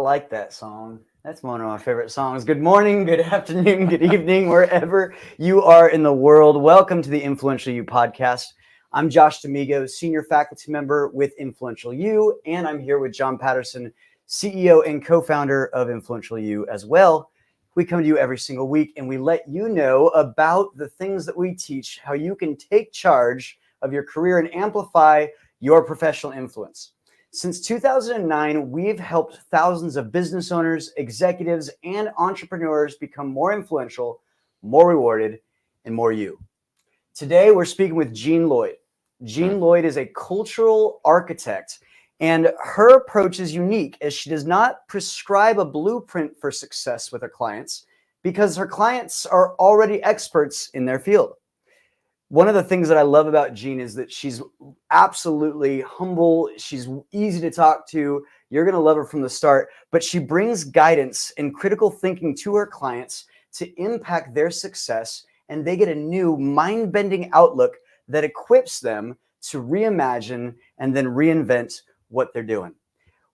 like that song. That's one of my favorite songs. Good morning, good afternoon, good evening, wherever you are in the world. Welcome to the Influential You podcast. I'm Josh D'Amigo, senior faculty member with Influential You, and I'm here with John Patterson, CEO and co-founder of Influential You as well. We come to you every single week and we let you know about the things that we teach, how you can take charge of your career and amplify your professional influence. Since 2009, we've helped thousands of business owners, executives, and entrepreneurs become more influential, more rewarded, and more you. Today, we're speaking with Jean Lloyd. Jean Lloyd is a cultural architect, and her approach is unique as she does not prescribe a blueprint for success with her clients because her clients are already experts in their field. One of the things that I love about Jean is that she's absolutely humble. She's easy to talk to. You're going to love her from the start, but she brings guidance and critical thinking to her clients to impact their success, and they get a new mind-bending outlook that equips them to reimagine and then reinvent what they're doing.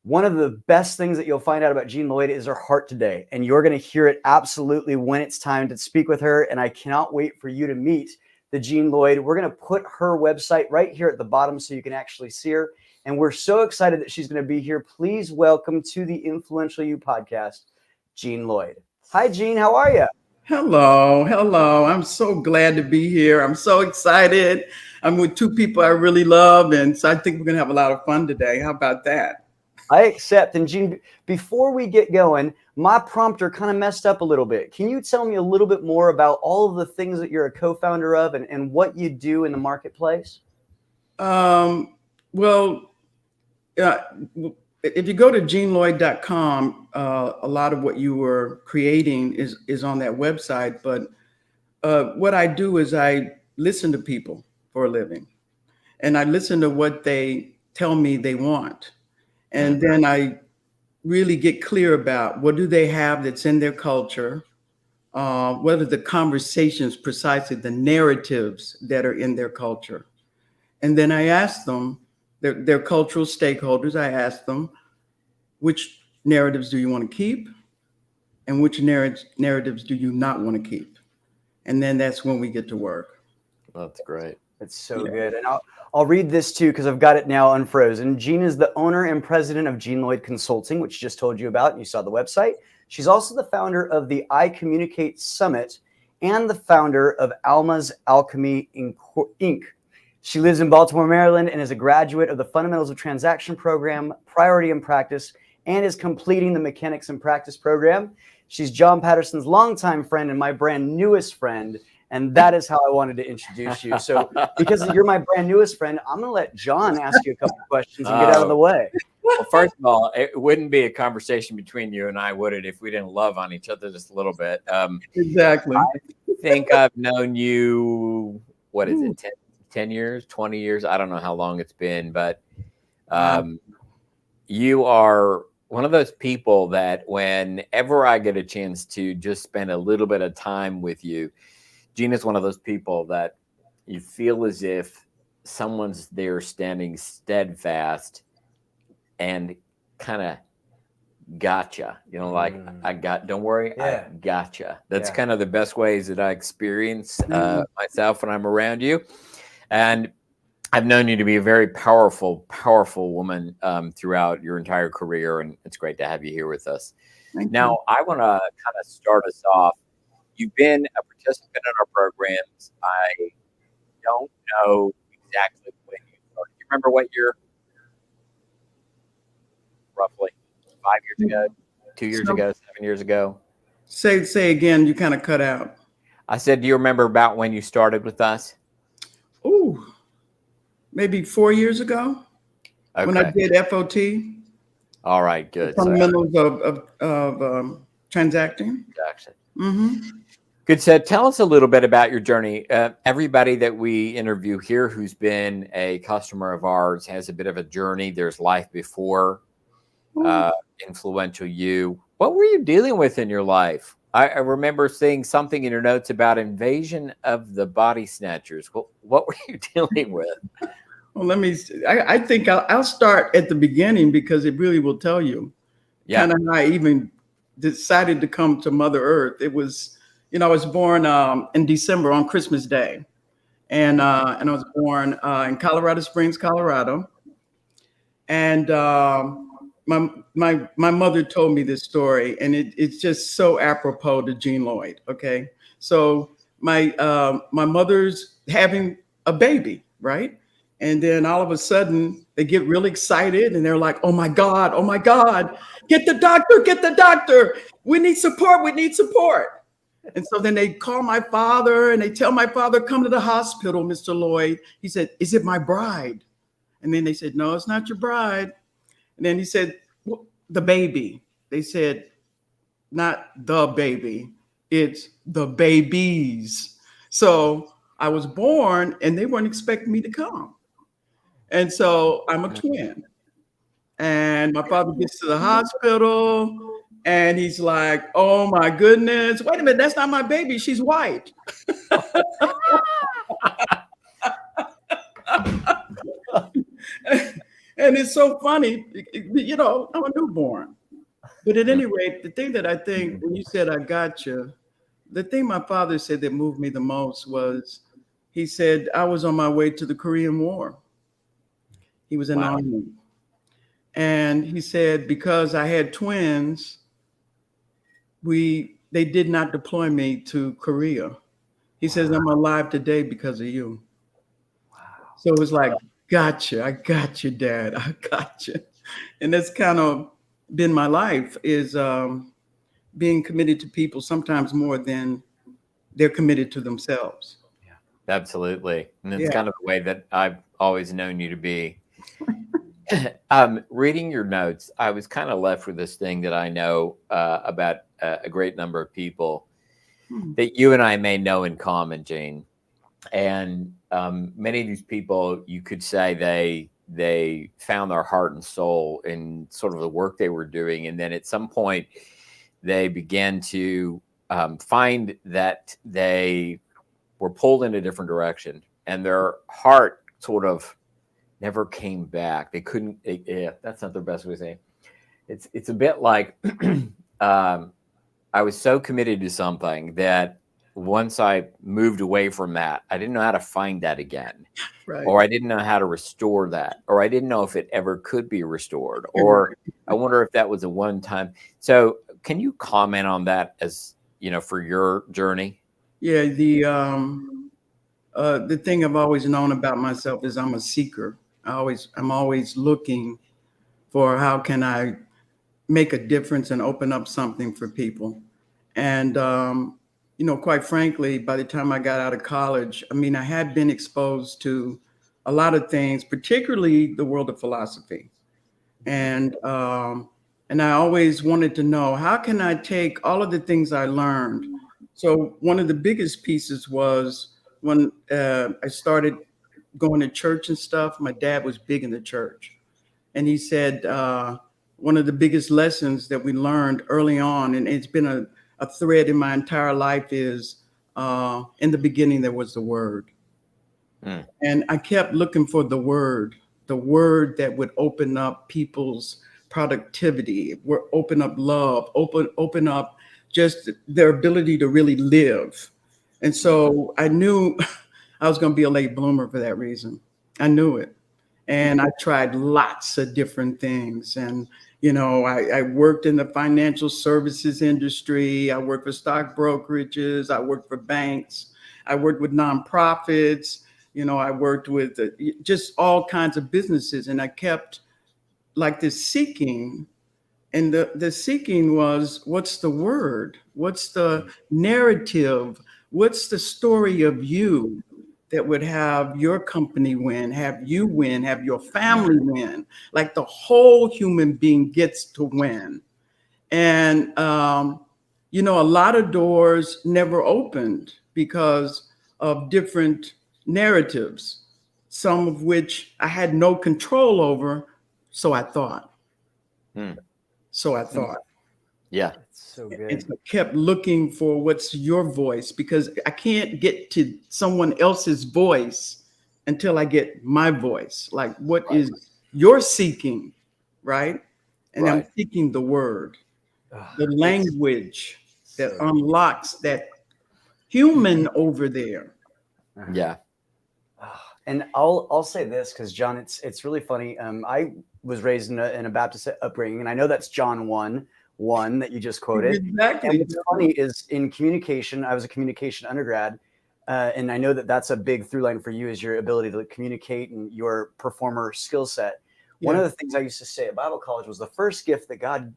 One of the best things that you'll find out about Jean Lloyd is her heart today, and you're going to hear it absolutely when it's time to speak with her, and I cannot wait for you to meet the Jean Lloyd. We're going to put her website right here at the bottom so you can actually see her. And we're so excited that she's going to be here. Please welcome to the Influential You podcast, Jean Lloyd. Hi, Jean. How are you? Hello. I'm so glad to be here. I'm so excited. I'm with two people I really love. And so I think we're going to have a lot of fun today. How about that? I accept. And Jean, before we get going, my prompter kind of messed up a little bit. Can you tell me a little bit more about all of the things that you're a co-founder of and what you do in the marketplace? If you go to jeanlloyd.com, a lot of what you were creating is on that website. But what I do is I listen to people for a living, and I listen to what they tell me they want. And then I really get clear about what do they have that's in their culture, what are the conversations, precisely the narratives that are in their culture. And then I ask them, their cultural stakeholders, I ask them, which narratives do you want to keep? And which narratives do you not want to keep? And then that's when we get to work. That's great. It's so good. And I'll read this too, because I've got it now unfrozen. Jean is the owner and president of Jean Lloyd Consulting, which just told you about, and you saw the website. She's also the founder of the iCommunicate Summit and the founder of Alma's Alchemy Inc. She lives in Baltimore, Maryland, and is a graduate of the Fundamentals of Transaction program, Priority and Practice, and is completing the Mechanics and Practice program. She's John Patterson's longtime friend and my brand newest friend. And that is how I wanted to introduce you. So because you're my brand newest friend, I'm going to let John ask you a couple of questions and get out of the way. Well, first of all, it wouldn't be a conversation between you and I, would it, if we didn't love on each other just a little bit? Exactly. I think I've known you, what is it, 10 years, 20 years? I don't know how long it's been, but you are one of those people that whenever I get a chance to just spend a little bit of time with you, Jean is one of those people that you feel as if someone's there standing steadfast and kind of gotcha, like don't worry, I gotcha. That's kind of the best ways that I experience myself when I'm around you. And I've known you to be a very powerful woman throughout your entire career. And it's great to have you here with us. Now, I want to kind of start us off. You've been a participant in our programs. I don't know exactly when you started. Do you remember what year? Roughly 5 years ago, 2 years ago, 7 years ago? Say again, you kind of cut out. I said, do you remember about when you started with us? Oh, maybe 4 years ago when I did FOT. All right, good. Fundamentals of transacting. Mm-hmm. Good. So tell us a little bit about your journey. Everybody that we interview here who's been a customer of ours has a bit of a journey. There's life before Influential You. What were you dealing with in your life? I remember seeing something in your notes about invasion of the body snatchers. What were you dealing with? Well, I think I'll start at the beginning because it really will tell you. Yeah. kind of how I even decided to come to Mother Earth. It was, I was born in December on Christmas Day, and I was born in Colorado Springs, Colorado. And my mother told me this story, and it's just so apropos to Jean Lloyd. Okay, so my mother's having a baby, right? And then all of a sudden they get really excited and they're like, oh my God, get the doctor. We need support. And so then they call my father and they tell my father, come to the hospital, Mr. Lloyd. He said, is it my bride? And then they said, no, it's not your bride. And then he said, well, the baby. They said, not the baby, it's the babies. So I was born and they weren't expecting me to come. And so I'm a twin. And my father gets to the hospital and he's like, oh my goodness, wait a minute, that's not my baby, she's white. And it's so funny, I'm a newborn. But at any rate, the thing that I think, when you said I got you, the thing my father said that moved me the most was, he said, I was on my way to the Korean War. He was in the army. And he said, because I had twins, they did not deploy me to Korea. He says, I'm alive today because of you. Wow. So it was like, gotcha. I got you, Dad. I got you. And that's kind of been my life, is being committed to people sometimes more than they're committed to themselves. Yeah, absolutely. And it's kind of the way that I've always known you to be. Reading your notes, I was kind of left with this thing that I know about a great number of people that you and I may know in common, Jean. And many of these people, you could say they found their heart and soul in sort of the work they were doing. And then at some point, they began to find that they were pulled in a different direction. And their heart sort of never came back. They couldn't, that's not the best way to say it. It's a bit like I was so committed to something that once I moved away from that, I didn't know how to find that again. Right. Or I didn't know how to restore that, or I didn't know if it ever could be restored, or I wonder if that was a one-time. So can you comment on that, as for your journey? Yeah, the thing I've always known about myself is I'm a seeker. I'm always looking for how can I make a difference and open up something for people. And quite frankly, by the time I got out of college, I had been exposed to a lot of things, particularly the world of philosophy. And I always wanted to know, how can I take all of the things I learned? So one of the biggest pieces was when I started going to church and stuff. My dad was big in the church. And he said, one of the biggest lessons that we learned early on, and it's been a thread in my entire life, is in the beginning there was the Word. And I kept looking for the word that would open up people's productivity, open up love, open up just their ability to really live. And so I knew I was going to be a late bloomer for that reason. I knew it. And I tried lots of different things. And I worked in the financial services industry. I worked for stock brokerages. I worked for banks. I worked with nonprofits. I worked with just all kinds of businesses. And I kept like this seeking. And the seeking was, what's the word? What's the narrative? What's the story of you that would have your company win, have you win, have your family win, like the whole human being gets to win. And, a lot of doors never opened because of different narratives, some of which I had no control over. So I thought. Yeah. So good. And so I kept looking for what's your voice, because I can't get to someone else's voice until I get my voice. Like, what is your seeking, right? And I'm Right. seeking the word, the It's language that so- unlocks that human over there. Yeah. And I'll say this because John, it's really funny. I was raised in a Baptist upbringing, and I know that's John 1:1 that you just quoted. And Exactly. what's funny is in communication, I was a communication undergrad, and I know that that's a big through line for you is your ability to communicate and your performer skill set. One of the things I used to say at Bible college was the first gift that God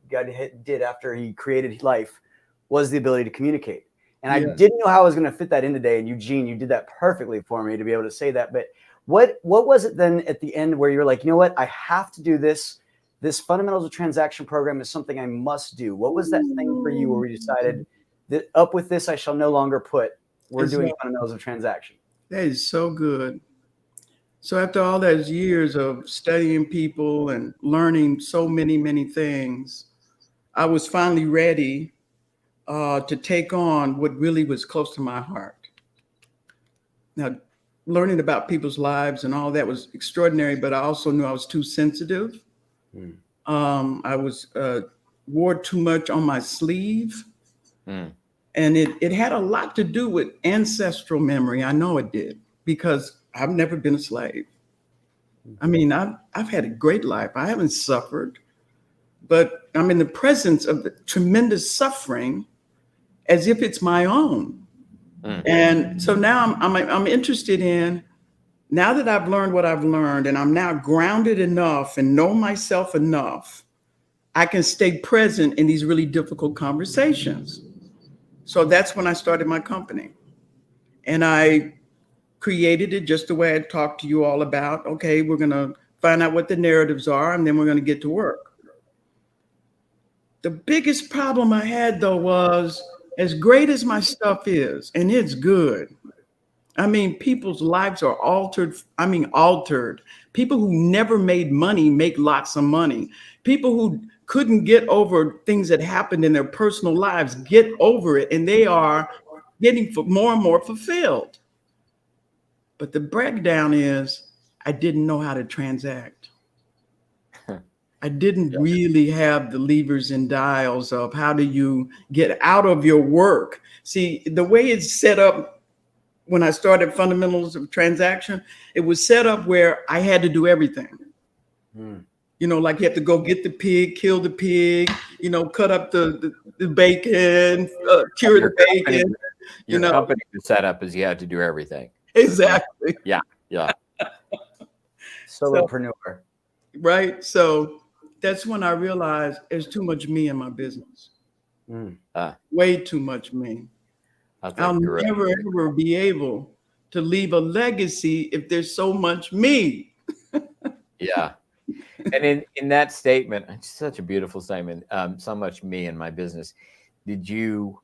did after He created life was the ability to communicate. And I didn't know how I was going to fit that in today. And Eugene, you did that perfectly for me to be able to say that. But what was it then at the end where you're like, you know what, I have to do this. This fundamentals of transaction program is something I must do. What was that thing for you where we decided that up with this I shall no longer put? We're doing fundamentals of transaction. That is so good. So after all those years of studying people and learning so many, many things, I was finally ready to take on what really was close to my heart. Now, learning about people's lives and all that was extraordinary, but I also knew I was too sensitive. I was wore too much on my sleeve. And it had a lot to do with ancestral memory. I know it did, because I've never been a slave. I mean, I've had a great life. I haven't suffered, but I'm in the presence of the tremendous suffering as if it's my own. And so now I'm interested in, now that I've learned what I've learned and I'm now grounded enough and know myself enough, I can stay present in these really difficult conversations. So that's when I started my company. And I created it just the way I talked to you all about. Okay, we're going to find out what the narratives are, and then we're going to get to work. The biggest problem I had, though, was as great as my stuff is, and it's good. I mean, people's lives are altered. I mean, altered. People who never made money make lots of money. People who couldn't get over things that happened in their personal lives get over it, and they are getting more and more fulfilled. But the breakdown is I didn't know how to transact. I didn't really have the levers and dials of how do you get out of your work. See, the way it's set up when I started Fundamentals of Transaction, it was set up where I had to do everything. You know, like you have to go get the pig, kill the pig, you know, cut up the bacon, cure the bacon. Your company is set up as you have to do everything. Exactly. Yeah. Solopreneur. Right. So that's when I realized there's too much me in my business. Way too much me. I'll never ever be able to leave a legacy if there's so much me. Yeah. And in that statement, it's such a beautiful statement, so much me in my business. Did you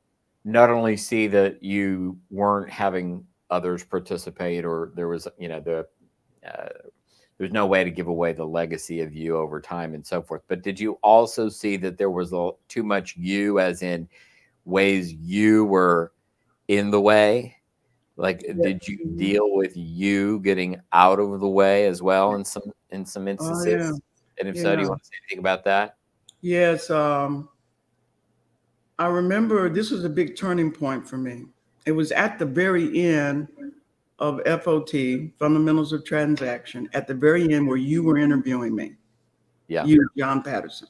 not only see that you weren't having others participate, or there was, you know, there's no way to give away the legacy of you over time and so forth, but did you also see that there was too much you, as in ways you were in the way? Like, did you deal with you getting out of the way as well in some instances? Yeah. And if so, do you want to say anything about that? Yes. I remember this was a big turning point for me. It was at the very end of FOT, Fundamentals of Transaction, at the very end where you were interviewing me. Yeah. You, John Patterson.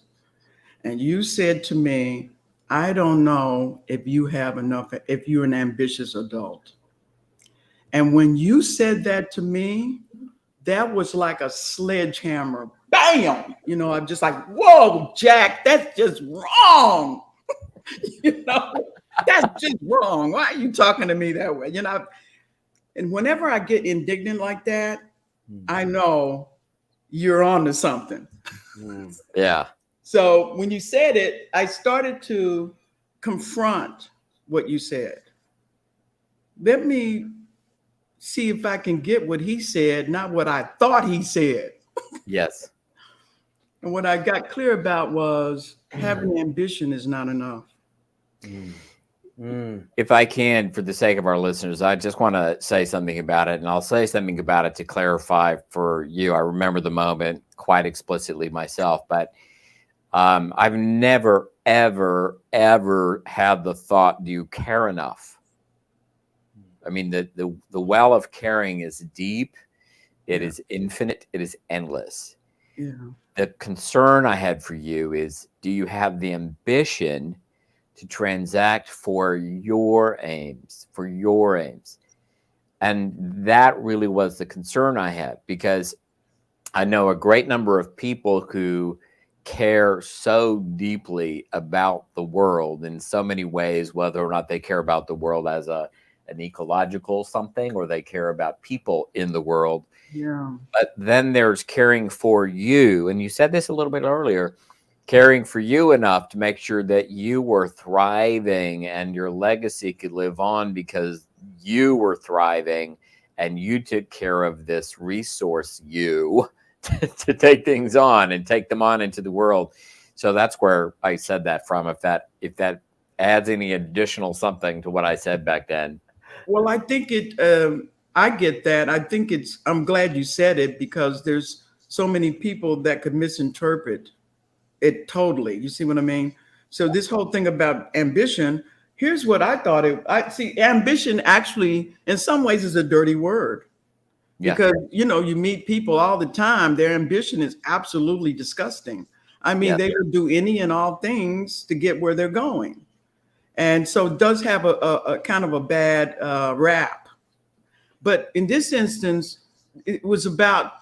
And you said to me, I don't know if you have enough, if you're an ambitious adult. And when you said that to me, that was like a sledgehammer. Bam! You know, I'm just like, whoa, Jack, that's just wrong. You know, that's just wrong. Why are you talking to me that way? You know, and whenever I get indignant like that, I know you're on to something. Yeah. So when you said it, I started to confront what you said. Let me see if I can get what he said, not what I thought he said. Yes. And what I got clear about was having ambition is not enough. If I can, for the sake of our listeners, I just want to say something about it, and I'll say something about it to clarify for you. I remember the moment quite explicitly myself, but I've never, ever, ever had the thought, do you care enough? I mean, the well of caring is deep. It is infinite. It is endless. Yeah. The concern I had for you is, do you have the ambition to transact for your aims, And that really was the concern I had, because I know a great number of people who care so deeply about the world in so many ways, whether or not they care about the world as an ecological something, or they care about people in the world. Yeah. But then there's caring for you. And you said this a little bit earlier, caring for you enough to make sure that you were thriving and your legacy could live on because you were thriving and you took care of this resource, you, to take things on and take them on into the world. So that's where I said that from. If that adds any additional something to what I said back then. Well, I think I get that. I think I'm glad you said it, because there's so many people that could misinterpret it totally. You see what I mean? So this whole thing about ambition, here's what I thought I see. Ambition actually, in some ways, is a dirty word. Yeah. Because, you meet people all the time. Their ambition is absolutely disgusting. I mean, they will do any and all things to get where they're going. And so it does have a kind of a bad rap. But in this instance, it was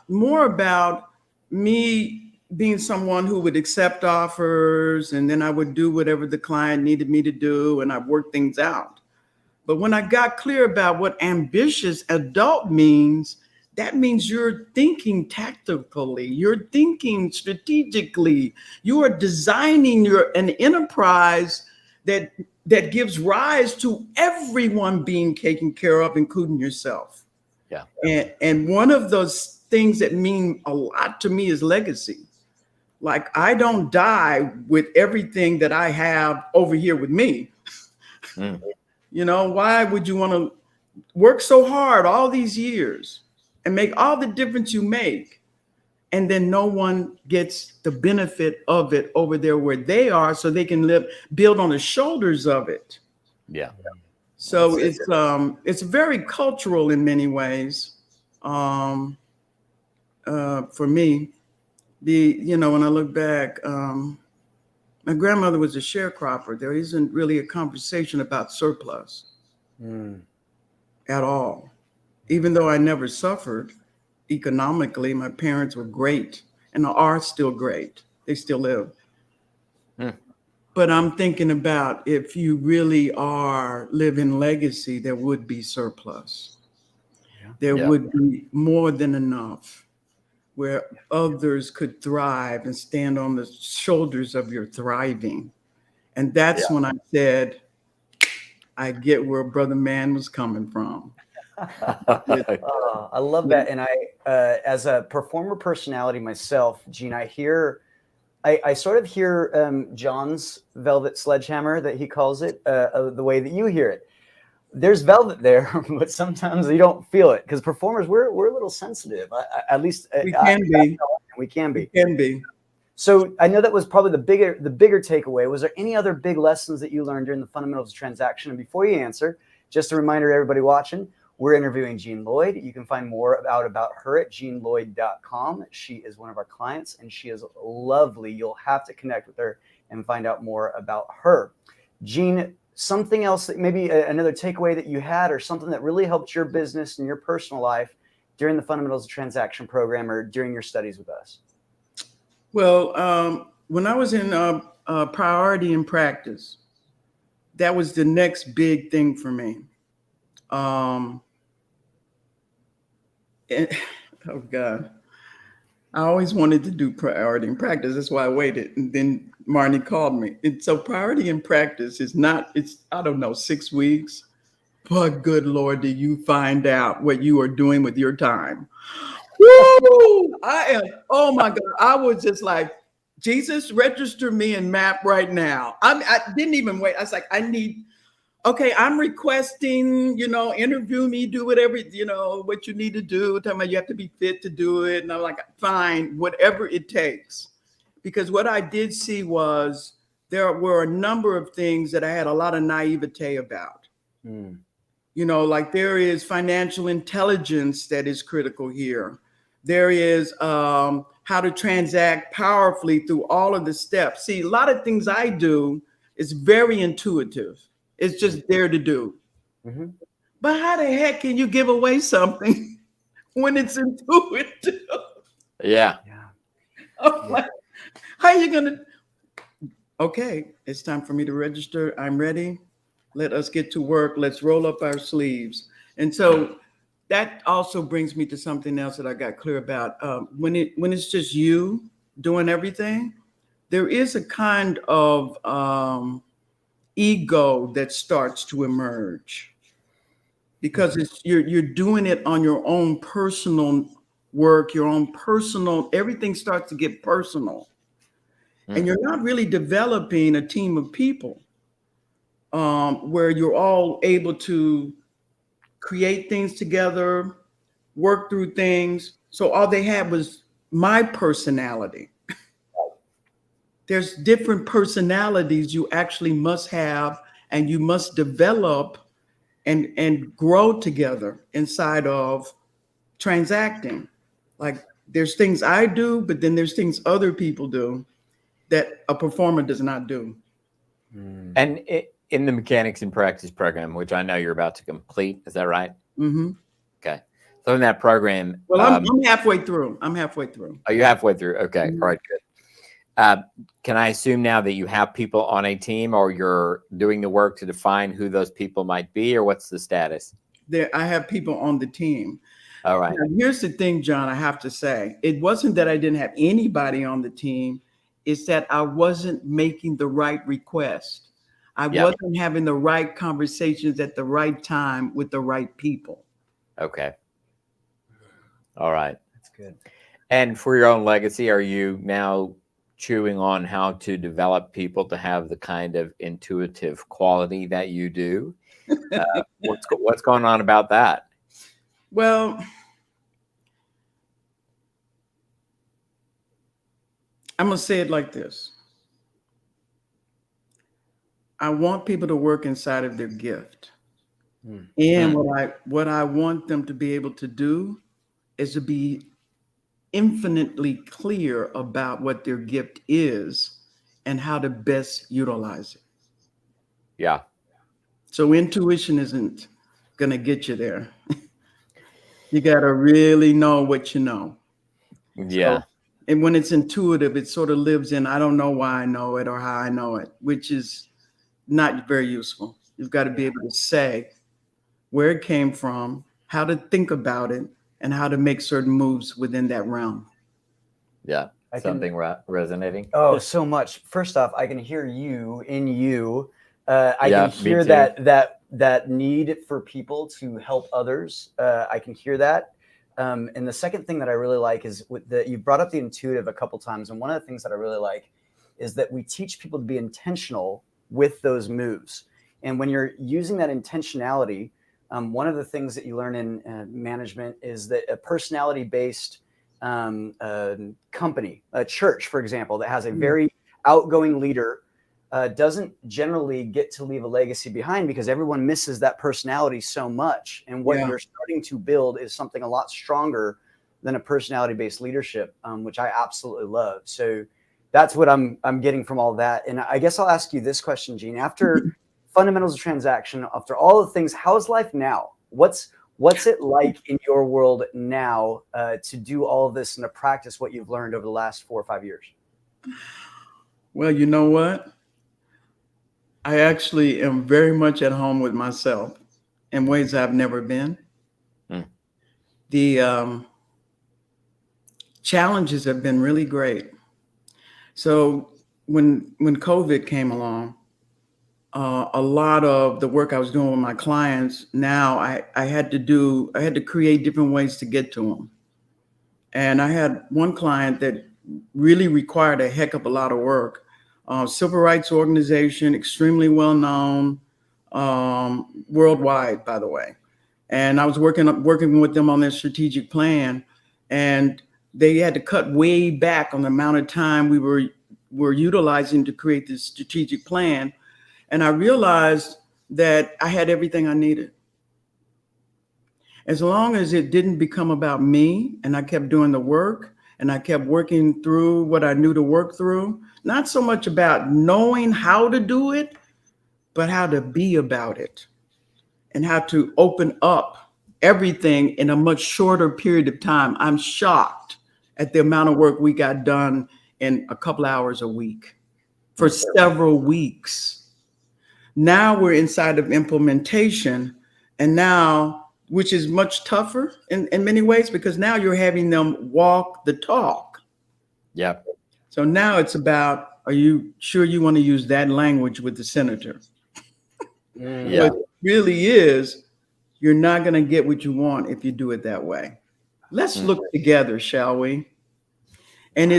more about me being someone who would accept offers, and then I would do whatever the client needed me to do, and I worked things out. But when I got clear about what ambitious adult means, that means you're thinking tactically, you're thinking strategically, you are designing an enterprise that gives rise to everyone being taken care of, including yourself. Yeah. And one of those things that mean a lot to me is legacy. Like, I don't die with everything that I have over here with me. Why would you want to work so hard all these years and make all the difference you make, and then no one gets the benefit of it over there where they are, so they can build on the shoulders of it? Yeah. So it's very cultural in many ways. For me, when I look back, my grandmother was a sharecropper. There isn't really a conversation about surplus at all. Even though I never suffered economically, my parents were great and are still great. They still live. But I'm thinking about, if you really are living legacy, there would be surplus. There would be more than enough where others could thrive and stand on the shoulders of your thriving. And that's when I said, I get where Brother Man was coming from. I love that. And I, as a performer personality myself, Gene, I sort of hear John's velvet sledgehammer, that he calls it, the way that you hear it. There's velvet there, but sometimes you don't feel it, because performers, we're a little sensitive. At least we can be. We can be. We can be. So I know that was probably the bigger takeaway. Was there any other big lessons that you learned during the fundamentals of transaction? And before you answer, just a reminder to everybody watching, we're interviewing Jean Lloyd. You can find more about her at jeanlloyd.com. She is one of our clients, and she is lovely. You'll have to connect with her and find out more about her. Jean, something else that maybe another takeaway that you had, or something that really helped your business and your personal life during the Fundamentals of Transaction program, or during your studies with us? Well, when I was in priority and practice, that was the next big thing for me. Oh God, I always wanted to do priority and practice. That's why I waited. And then Marnie called me. And so priority and practice is not, I don't know, 6 weeks. But good Lord, do you find out what you are doing with your time? Woo! Oh my God. I was just like, Jesus, register me in MAP right now. I didn't even wait. I was like, okay, I'm requesting, interview me, do whatever, what you need to do. Tell me you have to be fit to do it. And I'm like, fine, whatever it takes. because what I did see was there were a number of things that I had a lot of naivete about. You know, like there is financial intelligence that is critical here. There is how to transact powerfully through all of the steps. See, a lot of things I do is very intuitive. It's just there to do. But how the heck can you give away something when it's intuitive? Yeah. Like, how are you going to? Okay, it's time for me to register. I'm ready. Let us get to work. Let's roll up our sleeves. And so that also brings me to something else that I got clear about. When it's just you doing everything, there is a kind of ego that starts to emerge, because you're doing it on your own personal work, your own personal. Everything starts to get personal, and you're not really developing a team of people where you're all able to create things together, work through things. So all they had was my personality. There's different personalities you actually must have, and you must develop and grow together inside of transacting. Like there's things I do, but then there's things other people do that a performer does not do. And in the Mechanics in Practice program, which I know you're about to complete, is that right? Okay. So in that program, well, I'm halfway through. Oh, you're halfway through. Okay. All right. Good. Can I assume now that you have people on a team, or you're doing the work to define who those people might be, or what's the status? I have people on the team. All right. Now, here's the thing, John, I have to say, it wasn't that I didn't have anybody on the team. It's that I wasn't making the right request. I wasn't having the right conversations at the right time with the right people. Okay. All right. That's good. And for your own legacy, are you now chewing on how to develop people to have the kind of intuitive quality that you do? What's going on about that? Well, I'm going to say it like this. I want people to work inside of their gift. And what I want them to be able to do is to be infinitely clear about what their gift is and how to best utilize it. Yeah. So intuition isn't going to get you there. You got to really know what you know. Yeah. So, and when it's intuitive, it sort of lives in, I don't know why I know it or how I know it, which is not very useful. You've got to be able to say where it came from, how to think about it, and how to make certain moves within that realm. Yeah. Something resonating? Oh, so much. First off, I can hear you in you. I Yeah, can hear me too. that need for people to help others. I can hear that. And the second thing that I really like is you brought up the intuitive a couple times. And one of the things that I really like is that we teach people to be intentional with those moves. And when you're using that intentionality, one of the things that you learn in management is that a personality-based company, a church, for example, that has a very outgoing leader doesn't generally get to leave a legacy behind, because everyone misses that personality so much. And what you're starting to build is something a lot stronger than a personality-based leadership, which I absolutely love. So that's what I'm getting from all that. And I guess I'll ask you this question, Jean. After fundamentals of transaction, after all the things, how's life now? What's it like in your world now to do all of this and to practice what you've learned over the last 4 or 5 years? Well, you know what? I actually am very much at home with myself in ways I've never been. The challenges have been really great. So when COVID came along, a lot of the work I was doing with my clients, now I had to create different ways to get to them. And I had one client that really required a heck of a lot of work. Civil rights organization, extremely well known, worldwide, by the way. And I was working with them on their strategic plan. And they had to cut way back on the amount of time we were utilizing to create this strategic plan. And I realized that I had everything I needed. As long as it didn't become about me and I kept doing the work and I kept working through what I knew to work through, not so much about knowing how to do it, but how to be about it and how to open up everything in a much shorter period of time. I'm shocked at the amount of work we got done in a couple hours a week for several weeks. Now we're inside of implementation, and now, which is much tougher in many ways, because now you're having them walk the talk. Yeah. So now it's about, are you sure you want to use that language with the senator? Yeah. What really is, you're not going to get what you want if you do it that way. Let's look together, shall we? And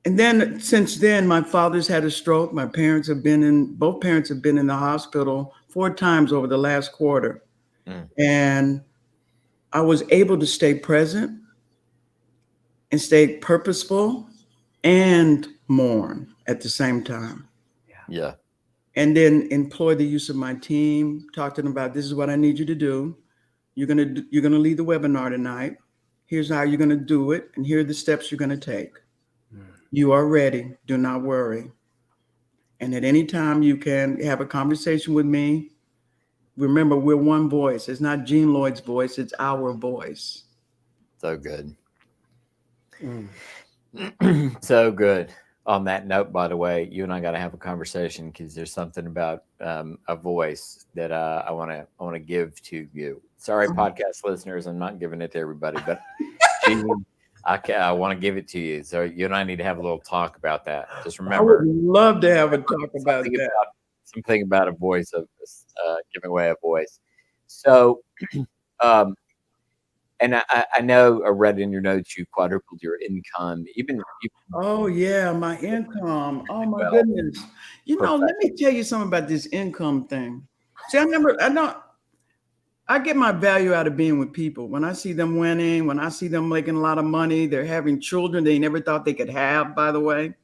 and then since then, my father's had a stroke. Both parents have been in the hospital 4 times over the last quarter. And I was able to stay present and stay purposeful and mourn at the same time. Yeah. And then employ the use of my team, talk to them about, this is what I need you to do. You're gonna lead the webinar tonight. Here's how you're gonna do it, and here are the steps you're gonna take. You are ready. Do not worry. And at any time you can have a conversation with me. Remember, we're one voice. It's not Jean Lloyd's voice, it's our voice. So good. So good. On that note, by the way, you and I got to have a conversation, because there's something about a voice that I want to give to you. Sorry, podcast listeners, I'm not giving it to everybody, but I want to give it to you. So you and I need to have a little talk about that. Just remember, I would love to have a talk about that. Something about a voice, of giving away a voice. So, and I know I read in your notes you quadrupled your income. Even oh yeah, my income. Oh my goodness. Let me tell you something about this income thing. See, I get my value out of being with people. When I see them winning, when I see them making a lot of money, they're having children they never thought they could have, by the way.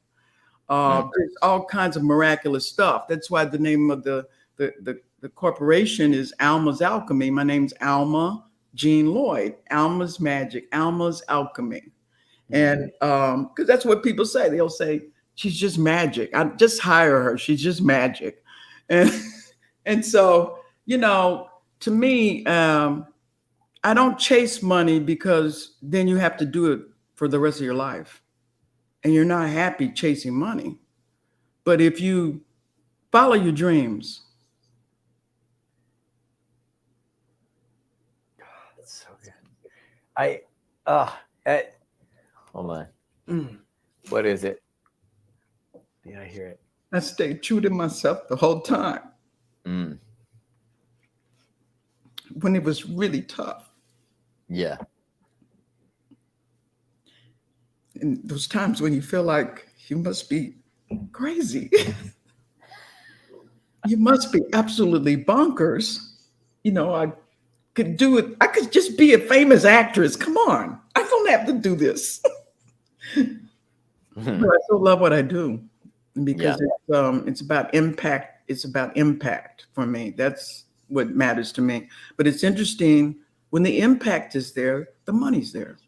There's all kinds of miraculous stuff. That's why the name of the corporation is Alma's Alchemy. My name's Alma Jean Lloyd. Alma's Magic, Alma's Alchemy. And because that's what people say. They'll say, she's just magic. I just hire her. She's just magic. And so, to me, I don't chase money, because then you have to do it for the rest of your life. And you're not happy chasing money. But if you follow your dreams. That's so good. hold on. What is it? Yeah, I hear it. I stayed true to myself the whole time. When it was really tough. Yeah. And those times when you feel like you must be crazy. You must be absolutely bonkers. I could do it. I could just be a famous actress. Come on. I don't have to do this. But I still love what I do, because it's about impact. It's about impact for me. That's what matters to me. But it's interesting, when the impact is there, the money's there.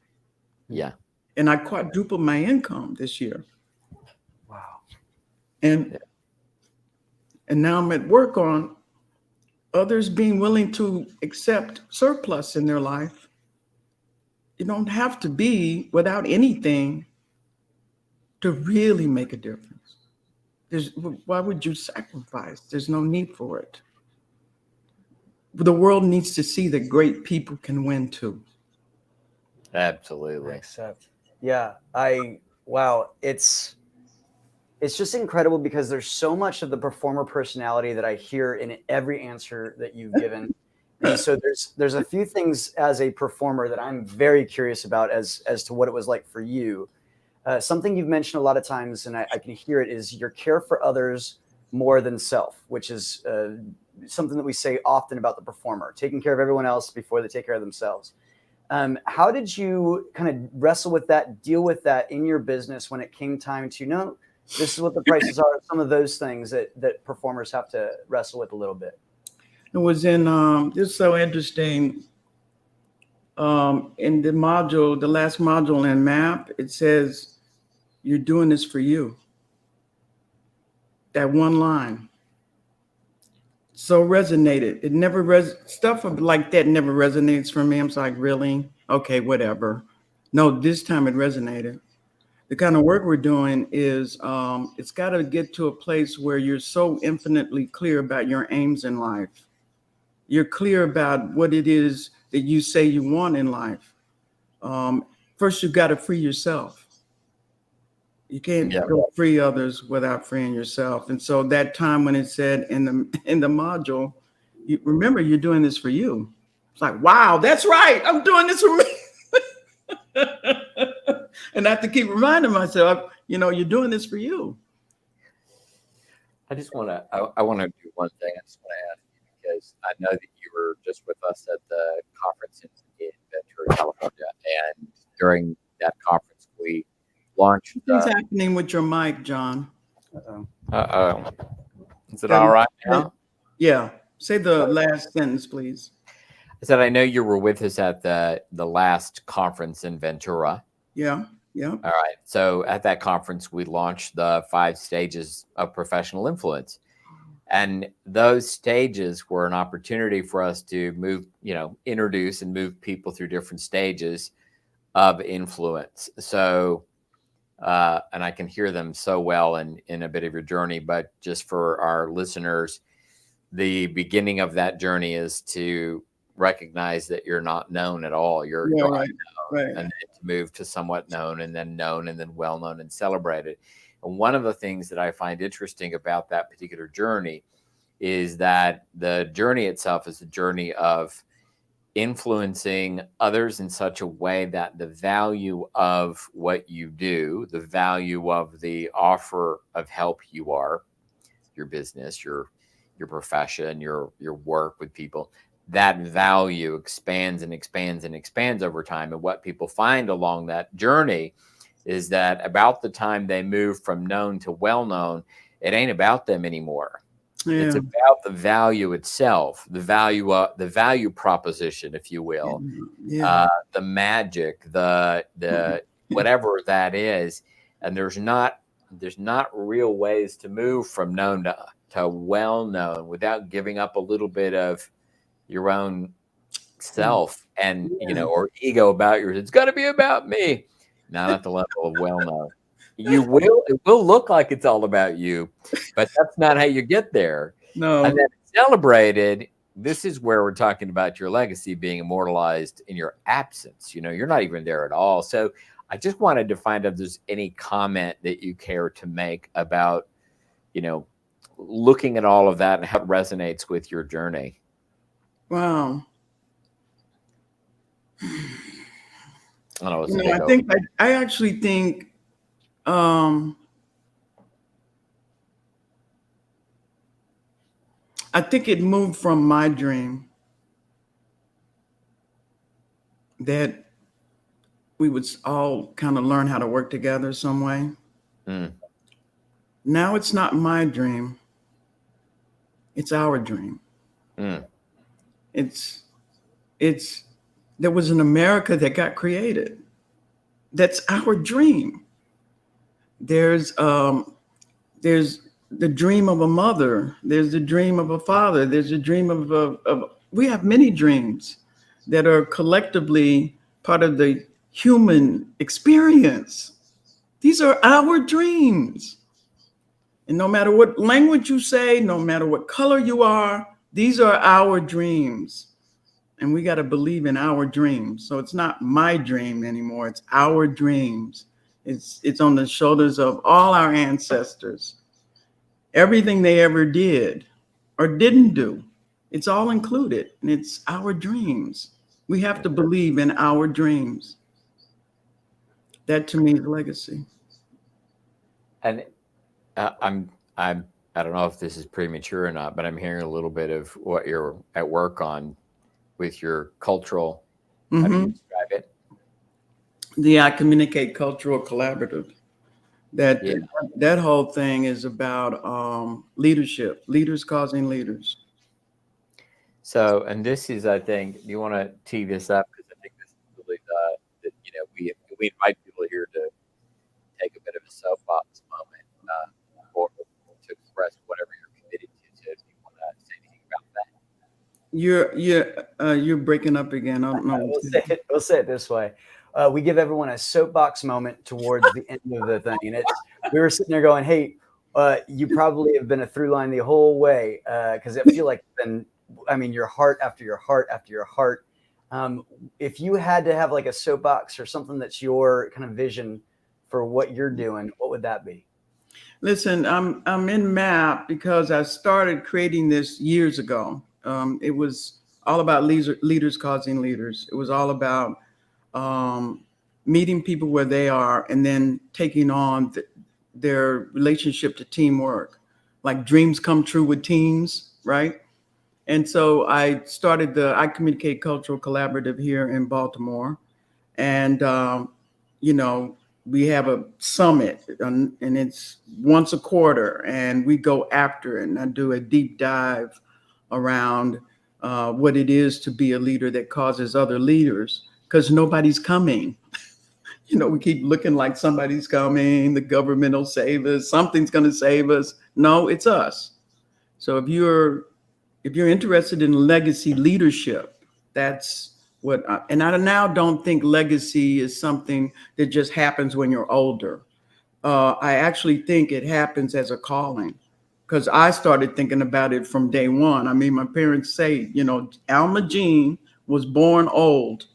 Yeah. And I quadrupled my income this year. Wow. And now I'm at work on others being willing to accept surplus in their life. You don't have to be without anything to really make a difference. Why would you sacrifice? There's no need for it. The world needs to see that great people can win too. Absolutely. Accept. Yeah. Wow. It's just incredible, because there's so much of the performer personality that I hear in every answer that you've given. And so there's a few things as a performer that I'm very curious about as to what it was like for you. Something you've mentioned a lot of times, and I can hear it, is your care for others more than self, which is something that we say often about the performer, taking care of everyone else before they take care of themselves. How did you kind of wrestle with that, deal with that in your business when it came time to know this is what the prices are? Some of those things that performers have to wrestle with a little bit. It was in, it's so interesting. In the module, the last module in MAP, it says, you're doing this for you. That one line so resonated. It never stuff like that never resonates for me. I'm like, really? Okay, whatever. No, this time it resonated. The kind of work we're doing is it's got to get to a place where you're so infinitely clear about your aims in life. You're clear about what it is that you say you want in life. First, you've got to free yourself. You can't go free others without freeing yourself. And so that time when it said in the module, you remember you're doing this for you. It's like, wow, that's right. I'm doing this for me. And I have to keep reminding myself, you're doing this for you. I just want to, I want to do one thing. I just want to ask you, because I know that you were just with us at the conference in Ventura, California. And during that conference, we launched. What's happening with your mic, John? Uh-oh. Is it all right now? Yeah. Say the last sentence, please. I said, I know you were with us at the last conference in Ventura. Yeah. Yeah. All right. So at that conference, we launched the 5 stages of professional influence. And those stages were an opportunity for us to move, introduce and move people through different stages of influence. So, and I can hear them so well in a bit of your journey, but just for our listeners, the beginning of that journey is to recognize that you're not known at all. You're right. Right. And then to move to somewhat known and then well known and celebrated. And one of the things that I find interesting about that particular journey is that the journey itself is a journey of influencing others in such a way that the value of what you do, the value of the offer of help you are, your business, your profession, your work with people, that value expands and expands and expands over time. And what people find along that journey is that about the time they move from known to well-known, it ain't about them anymore. Yeah. It's about the value itself, the value proposition, if you will, the magic, the whatever that is. And there's not real ways to move from known to well-known without giving up a little bit of your own self and, or ego about yours. It's got to be about me. Not at the level of well-known. It will look like it's all about you, but that's not how you get there. No. And then celebrated, this is where we're talking about your legacy being immortalized in your absence. You're not even there at all. So I just wanted to find out if there's any comment that you care to make about, looking at all of that and how it resonates with your journey. Wow. I don't know. I actually think I think it moved from my dream that we would all kind of learn how to work together some way. Now it's not my dream. It's our dream. There was an America that got created. That's our dream. There's the dream of a mother. There's the dream of a father. There's a dream of we have many dreams that are collectively part of the human experience. These are our dreams. And no matter what language you say, no matter what color you are, these are our dreams. And we got to believe in our dreams. So it's not my dream anymore. It's our dreams. It's on the shoulders of all our ancestors. Everything they ever did or didn't do, it's all included. And it's our dreams. We have to believe in our dreams. That to me is legacy. And I don't know if this is premature or not, but I'm hearing a little bit of what you're at work on with your cultural, how do you describe the iCommunicate Cultural Collaborative. That Yeah. that whole thing is about leadership, leaders causing leaders. So, and this is, I think, you want to tee this up because I think this is really we invite people here to take a bit of a soapbox moment or to express whatever you're committed to. So, if you want to say anything about You're breaking up again. I don't know. We'll say it this way. We give everyone a soapbox moment towards the end of the thing. And we were sitting there going, hey, you probably have been a through line the whole way because I feel like your heart after your heart after your heart. If you had to have like a soapbox or something that's your kind of vision for what you're doing, what would that be? Listen, I'm in MAP because I started creating this years ago. It was all about leaders causing leaders. It was all about meeting people where they are and then taking on their relationship to teamwork. Like dreams come true with teams, right? And so I started the iCommunicate Cultural Collaborative here in Baltimore. And, we have a summit and it's once a quarter and we go after it. And I do a deep dive around what it is to be a leader that causes other leaders because nobody's coming. We keep looking like somebody's coming, the government will save us, something's going to save us. No, it's us. So if you're interested in legacy leadership, that's and I now don't think legacy is something that just happens when you're older. I actually think it happens as a calling because I started thinking about it from day one. I mean, my parents say, Alma Jean was born old.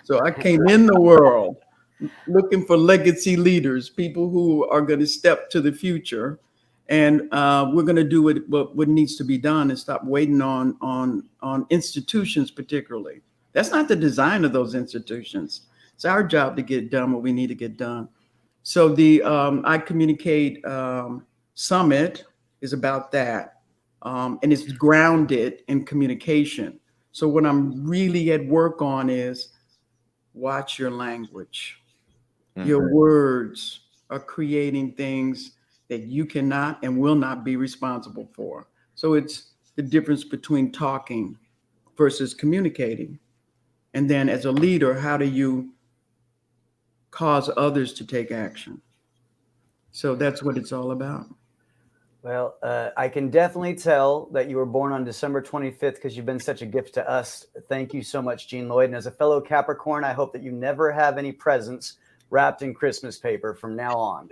So I came in the world looking for legacy leaders, people who are going to step to the future. And we're going to do what needs to be done and stop waiting on institutions particularly. That's not the design of those institutions. It's our job to get done what we need to get done. So the iCommunicate Summit is about that. And it's grounded in communication. So what I'm really at work on is watch your language. Your words are creating things that you cannot and will not be responsible for. So it's the difference between talking versus communicating. And then as a leader, how do you cause others to take action? So that's what it's all about. Well, I can definitely tell that you were born on December 25th because you've been such a gift to us. Thank you so much, Jean Lloyd. And as a fellow Capricorn, I hope that you never have any presents wrapped in Christmas paper from now on.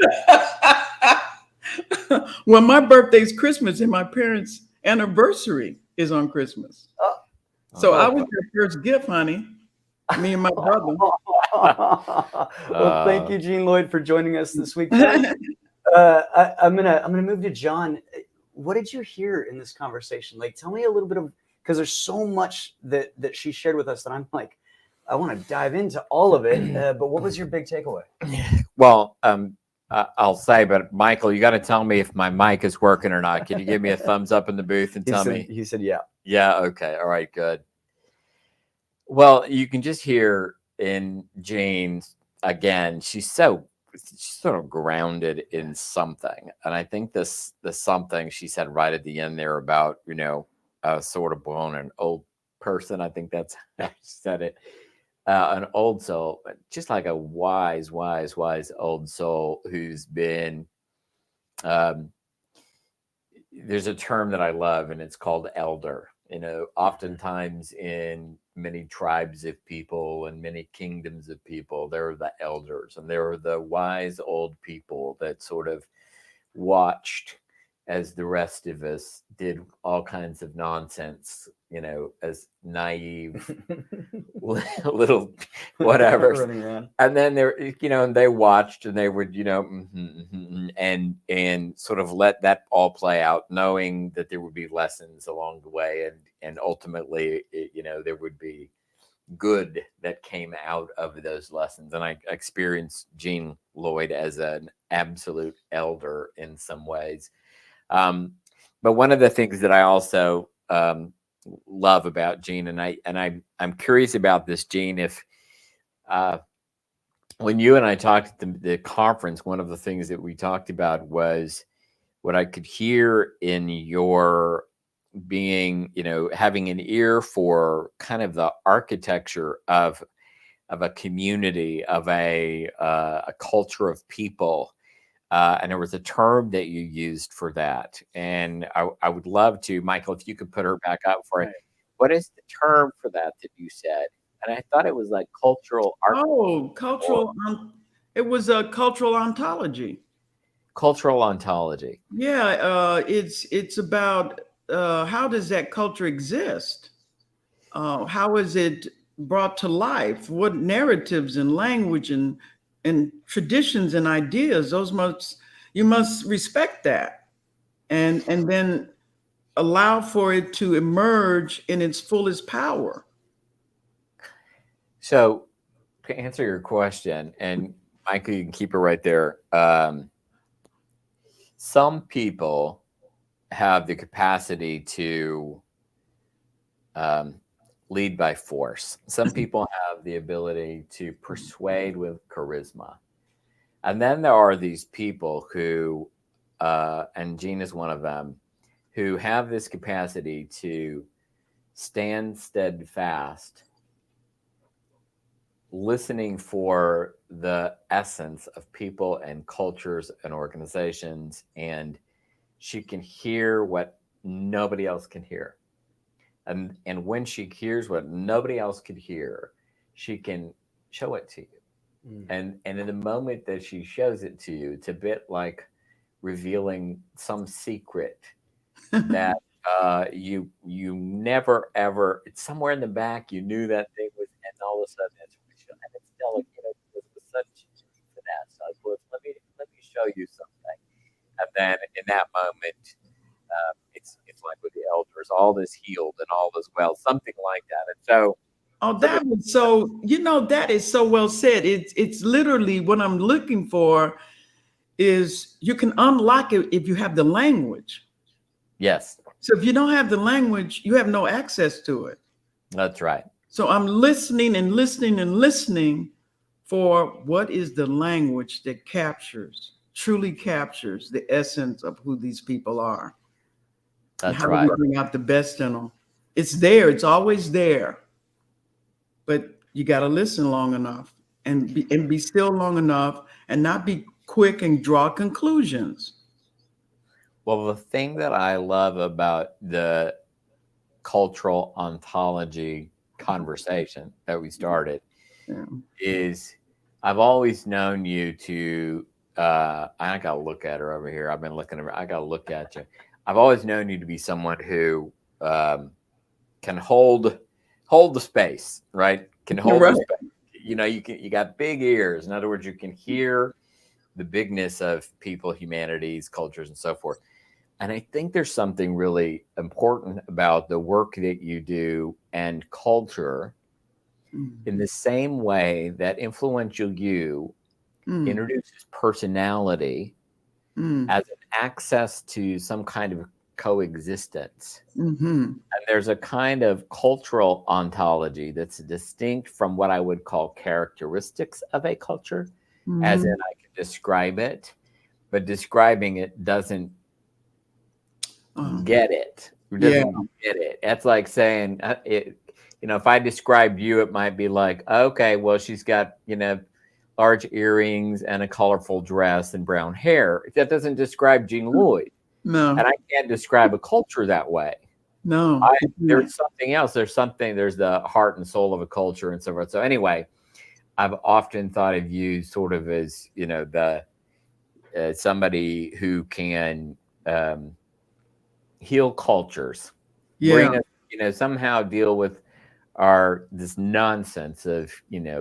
Well, my birthday's Christmas and my parents' anniversary is on Christmas. So I was their first gift, honey. Me and my brother. Well, thank you, Jean Lloyd, for joining us this week. I'm gonna move to John. What did you hear in this conversation? Like, tell me a little bit of, because there's so much that she shared with us that I'm like, I want to dive into all of it. But what was your big takeaway? Well, I'll say, but Michael, you got to tell me if my mic is working or not. Can you give me a thumbs up in the booth and tell me? He said, yeah. Yeah. Okay. All right. Good. Well, you can just hear in Jean again. She's sort of grounded in something, and I think the something she said right at the end there about sort of born an old person. I think that's how she said it. An old soul, just like a wise old soul who's been. There's a term that I love, and it's called elder. Oftentimes in many tribes of people and many kingdoms of people, there are the elders, and there are the wise old people that sort of watched as the rest of us did all kinds of nonsense, as naive little whatever. And then they watched and they would, and sort of let that all play out, knowing that there would be lessons along the way. And ultimately, there would be good that came out of those lessons. And I experienced Jean Lloyd as an absolute elder in some ways. But one of the things that I also love about Jean, and I'm curious about this, Jean, if when you and I talked at the conference, one of the things that we talked about was what I could hear in your being, having an ear for kind of the architecture of a community, of a culture of people. And there was a term that you used for that. And I would love to, Michael, if you could put her back up for it. What is the term for that you said? And I thought it was like cultural art. Oh, cultural. It was a cultural ontology. Cultural ontology. Yeah, it's about how does that culture exist? How is it brought to life? What narratives and language and traditions and ideas? You must respect that, and then allow for it to emerge in its fullest power. So, to answer your question, and Michael, you can keep it right there. Some people have the capacity to lead by force. Some people have the ability to persuade with charisma. And then there are these people who, and Jean is one of them, who have this capacity to stand steadfast, listening for the essence of people and cultures and organizations, and she can hear what nobody else can hear. And when she hears what nobody else could hear, she can show it to you. And in the moment that she shows it to you, it's a bit like revealing some secret that you never ever, it's somewhere in the back, you knew that thing was, and all of a sudden it's still, with such finesse. Let me show you something. And then in that moment, it's like with the elders, all is healed and all is well, something like that. And so, that is so well said. It's literally what I'm looking for is you can unlock it if you have the language. Yes. So if you don't have the language, you have no access to it. That's right. So I'm listening and listening and listening for what is the language that truly captures the essence of who these people are. That's how right. do we bring out the best in them? It's there. It's always there. But you got to listen long enough and be still long enough and not be quick and draw conclusions. Well, the thing that I love about the cultural ontology conversation that we started is I've always known you to, I got to look at her over here. I've been looking at her. I got to look at you. I've always known you to be someone who can hold the space, right? Can hold the space. You got big ears. In other words, you can hear the bigness of people, humanities, cultures, and so forth. And I think there's something really important about the work that you do and culture in the same way that Influential You introduces personality as an access to some kind of coexistence. And there's a kind of cultural ontology that's distinct from what I would call characteristics of a culture, as in I can describe it, but describing it doesn't get it. Get it. That's like saying, if I described you, it might be like, okay, well, she's got, large earrings and a colorful dress and brown hair. That doesn't describe Jean Lloyd. No. And I can't describe a culture that way. No. There's something else. There's the heart and soul of a culture and so forth. So anyway, I've often thought of you sort of as, somebody who can heal cultures. Bring us, somehow deal with this nonsense of,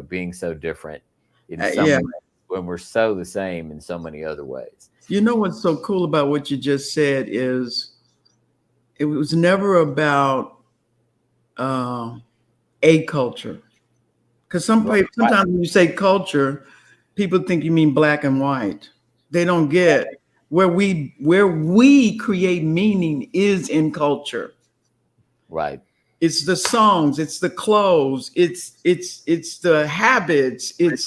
being so different in some ways, when we're so the same in so many other ways. What's so cool about what you just said is it was never about a culture. Because sometimes when you say culture, people think you mean black and white. They don't get where we create meaning is in culture. Right. It's the songs, it's the clothes, it's the habits, it's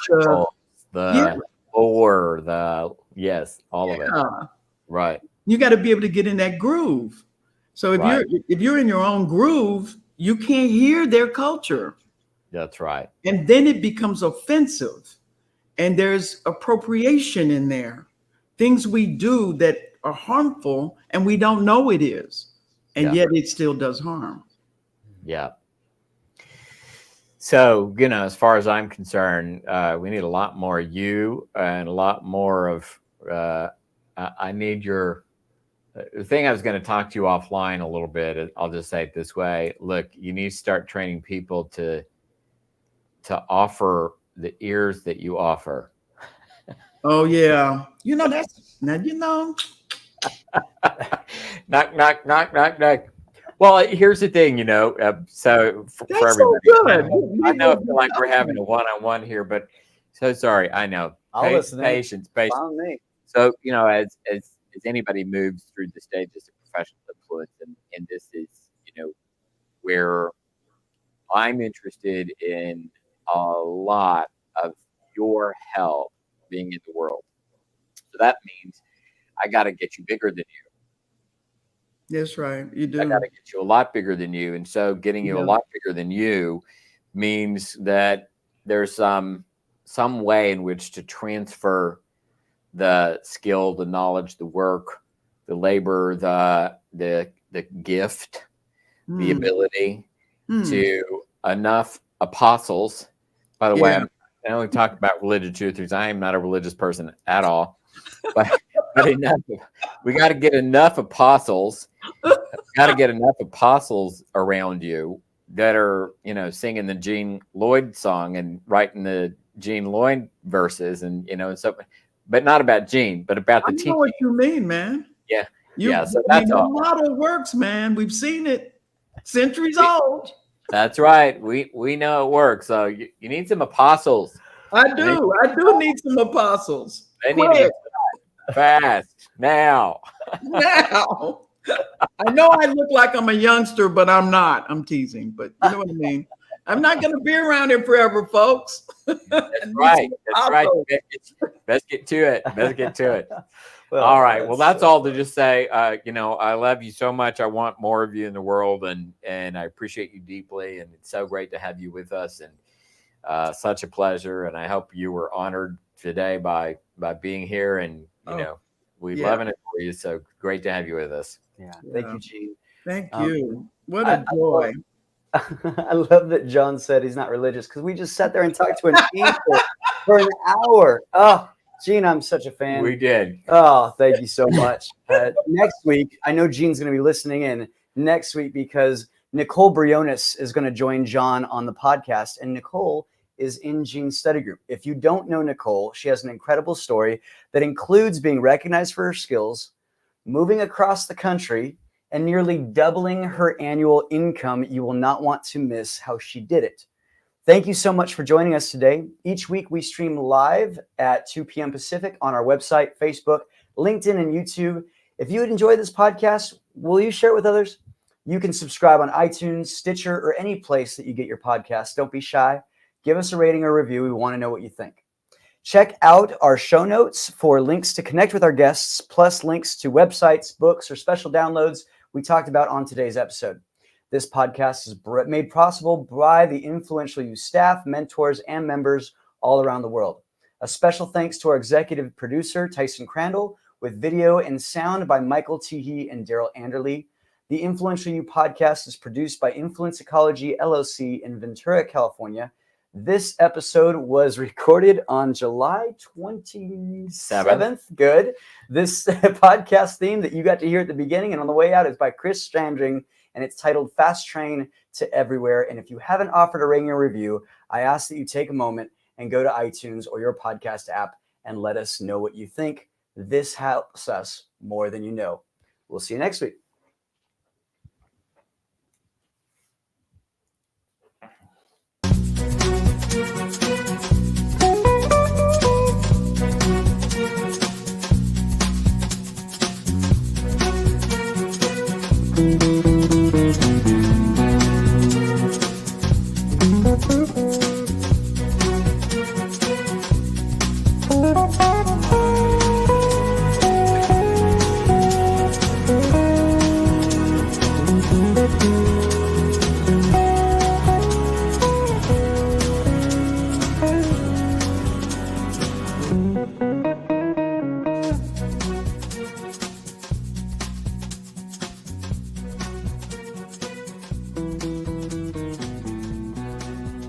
the or the all of it. Right. You got to be able to get in that groove. So if you're in your own groove, you can't hear their culture. That's right. And then it becomes offensive. And there's appropriation in there. Things we do that are harmful and we don't know it is. And yet it still does harm. Yeah. So, as far as I'm concerned, we need a lot more of you and a lot more of, I need your, the thing I was going to talk to you offline a little bit. I'll just say it this way. Look, you need to start training people to offer the ears that you offer. Oh, yeah. That's, knock, knock, knock, knock, knock. Well, here's the thing, so for everybody, so good. I know I feel like we're having a one-on-one here, but so sorry. I know. Patience. So, as anybody moves through the stages of professional influence, and this is, where I'm interested in a lot of your help being in the world. So that means I got to get you bigger than you. That's right. You do. I got to get you a lot bigger than you. And so getting you a lot bigger than you means that there's some way in which to transfer the skill, the knowledge, the work, the labor, the gift, the ability to enough apostles. By the way, I only talk about religious truthers. I am not a religious person at all. But enough, we got to get enough apostles. Got to get enough apostles around you that are, singing the Jean Lloyd song and writing the Jean Lloyd verses, and so, but not about Jean, but about the teaching. I know what you mean, man. Yeah. So that's all. The model works, man. We've seen it, centuries old. That's right. We know it works. So you need some apostles. I do need some apostles. They need to be fast now. Now. I know I look like I'm a youngster, but I'm not. I'm teasing, but you know what I mean. I'm not going to be around here forever, folks. That's right. That's right. Let's get to it. Well, all right. Well, that's all to just say, I love you so much. I want more of you in the world, and I appreciate you deeply. And it's so great to have you with us, and such a pleasure. And I hope you were honored today by being here. And, we're loving it for you. So great to have you with us. Yeah. Thank you, Gene. Thank you. What a joy. I love that John said he's not religious, because we just sat there and talked to an angel for an hour. Oh, Gene, I'm such a fan. We did. Oh, thank you so much. Next week, I know Gene's going to be listening in next week, because Nicole Briones is going to join John on the podcast, and Nicole is in Gene's study group. If you don't know Nicole, she has an incredible story that includes being recognized for her skills, moving across the country, and nearly doubling her annual income. You will not want to miss how she did it. Thank you so much for joining us today. Each week we stream live at 2 p.m. Pacific on our website, Facebook, LinkedIn, and YouTube. If you would enjoy this podcast, will you share it with others? You can subscribe on iTunes, Stitcher, or any place that you get your podcasts. Don't be shy. Give us a rating or review. We want to know what you think. Check out our show notes for links to connect with our guests, plus links to websites, books, or special downloads we talked about on today's episode. This podcast is made possible by the Influential You staff, mentors, and members all around the world. A special thanks to our executive producer, Tyson Crandall, with video and sound by Michael Teehee and Daryl Anderley. The Influential You podcast is produced by Influence Ecology, LLC in Ventura, California. This episode was recorded on July 27th. Good. This podcast theme that you got to hear at the beginning and on the way out is by Chris Standring, and it's titled Fast Train to Everywhere. And if you haven't offered a rating or review, I ask that you take a moment and go to iTunes or your podcast app and let us know what you think. This helps us more than you know. We'll see you next week. you.